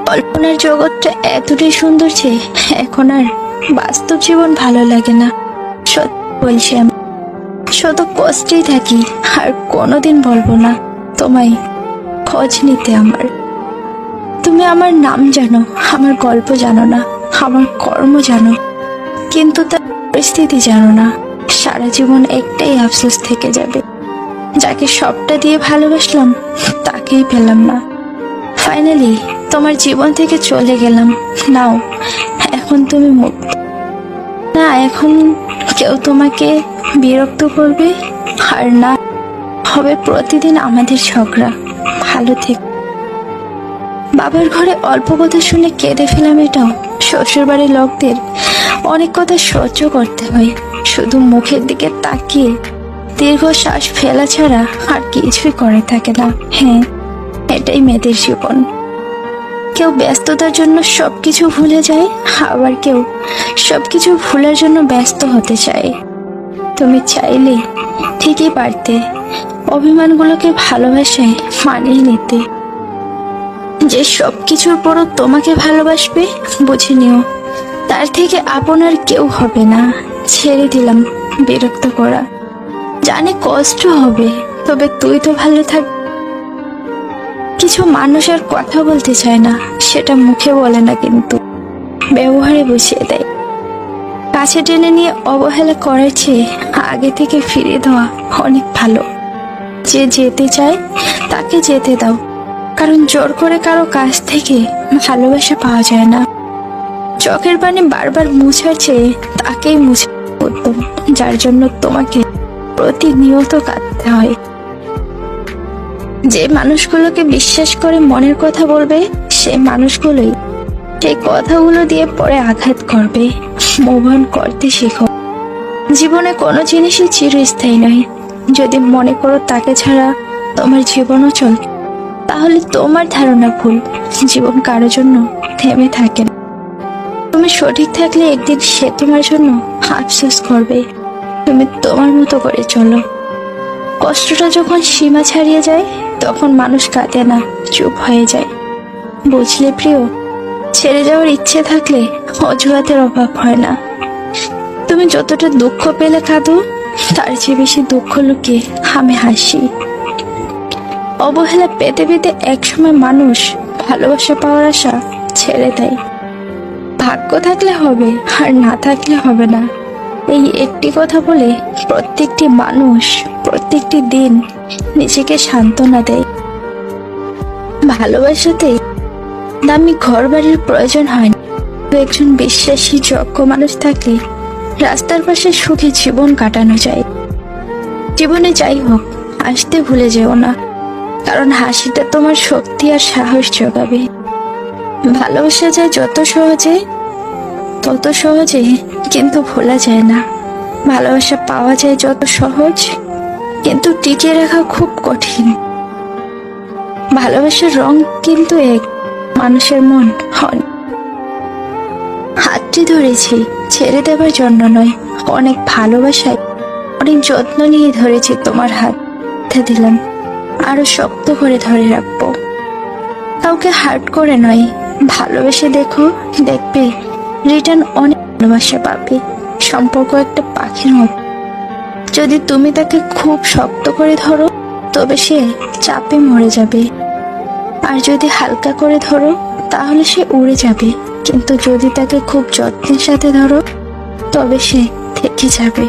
কল্পনার জগৎটা এতটাই সুন্দর যে এখন আর বাস্তব জীবন ভালো লাগে না। সত্যি বলছি, আমি শত কষ্টেই থাকি আর কোনোদিন বলবো না তোমায় খোঁজ নিতে। তুমি আমার নাম জানো, আমার গল্প জানো না, আমার কর্ম জানো, কিন্তু তার পরিস্থিতি জানো না। সারা জীবন একটাই আফসোস থেকে যাবে, যাকে সবটা দিয়ে ভালোবাসলাম তাকেই পেলাম না। ফাইনালি তোমার জীবন থেকে চলে গেলাম। নাও, এখন তুমি মুক্ত। না এখন কেউ তোমাকে বিরক্ত করবে, আর না হবে প্রতিদিন আমাদের ঝগড়া। ভালো থেকে বাবার ঘরে অল্প কথা শুনে কেঁদে ফেলাম, এটাও শ্বশুর বাড়ির লোকদের অনেক কথা সহ্য করতে হয়। শুধু মুখের দিকে তাকিয়ে দীর্ঘ শ্বাস ফেলা ছাড়া আর কিছুই করে থাকে না। হ্যাঁ, এটাই মেয়েদের জীবন। কেউ ব্যস্ততার জন্য সবকিছু ভুলে যায়, আবার কেউ সবকিছু ভুলার জন্য ব্যস্ত হতে চায়। তুমি চাইলে ঠিকই পারতে অভিমানগুলোকে ভালোবাসায় মানিয়ে নিতে। যে সবকিছুর পরও তোমাকে ভালোবাসবে, বুঝে নিও তার থেকে আপনার কেউ হবে না। ছেড়ে দিলাম বিরক্ত করা, জানি কষ্ট হবে, তবে তুই তো ভালো থাক। কিছু মানুষ আর কথা বলতে চায় না, সেটা মুখে বলে না কিন্তু ব্যবহারে বুঝিয়ে দেয়। কাছে টেনে নিয়ে অবহেলা করার চেয়ে আগে থেকে ফিরিয়ে দেওয়া অনেক ভালো। যে যেতে চায় তাকে যেতে দাও, কারণ জোর করে কারো কাছ থেকে ভালোবাসা পাওয়া যায় না। চোখের পানি বারবার মুছার চেয়ে তাকেই মুছে উত্তম, যার জন্য তোমাকে প্রতিনিয়ত কাঁদতে হয়। যে মানুষগুলোকে বিশ্বাস করে মনের কথা বলবে, সে মানুষগুলোই সেই কথাগুলো দিয়ে পরে আঘাত করবে। মুভ অন করতে শেখো। জীবনে কোনো জিনিসই চিরস্থায়ী নয়। যদি মনে করো তাকে ছাড়া তোমার জীবনও চলবে, তাহলে তোমার ধারণা ভুল। জীবন কারোর জন্য থেমে থাকে না। তুমি সঠিক থাকলে একদিন সে তোমার জন্য আফসোস করবে। তুমি তোমার মতো করে চলো। কষ্টটা যখন সীমা ছাড়িয়ে যায়, তখন মানুষ কাঁদে না, চুপ হয়ে যায়। বুঝলে প্রিয়, ছেড়ে যাওয়ার ইচ্ছে থাকলে অজুহাতের অভাব হয় না। তুমি যতটা দুঃখ পেলে কাঁদো, তার চেয়ে বেশি দুঃখ লুকিয়ে আমি হাসি। অবহেলা পেতে পেতে একসময় মানুষ ভালোবাসা পাওয়ার আশা ছেড়ে দেয়। ভাগ্য থাকলে হবে, আর না থাকলে হবে না। এই একটি কথা বলে প্রত্যেকটি মানুষ প্রত্যেকটি দিন নিজেকে সান্ত্বনা দেয়। ভালোবাসাতে দামি ঘর বাড়ির প্রয়োজন হয় না। একজন বিশ্বাসী যোগ্য মানুষ থাকলে রাস্তার পাশে সুখে জীবন কাটানো যায়। জীবনে যাই হোক, হাসতে ভুলে যেও না, কারণ হাসিটা তোমার শক্তি আর সাহস যোগাবে। ভালোবাসা যায় যত সহজে, তত সহজে কিন্তু ভোলা যায় না। ভালোবাসা পাওয়া যায় যত সহজ, কিন্তু টিকিয়ে রাখা খুব কঠিন। ভালোবাসার রং কিন্তু এক, মানুষের মন হয়। হাতটি ধরেছি ছেড়ে দেবার জন্য নয়, অনেক ভালোবাসায় অনেক যত্ন নিয়ে ধরেছি তোমার হাত। দিলাম আরো শক্ত করে ধরে রাখবো। কাউকে হার্ট করে নয়, ভালোবেসে দেখো, দেখবে রিটার্ন অনেক ভালোবাসা পাবে। সম্পর্ক একটা পাখির মতো, যদি তুমি তাকে খুব শক্ত করে ধরো, তবে সে চাপে মরে যাবে। আর যদি হালকা করে ধরো, তাহলে সে উড়ে যাবে। কিন্তু যদি তাকে খুব যত্নের সাথে ধরো, তবে সে থেকে যাবে।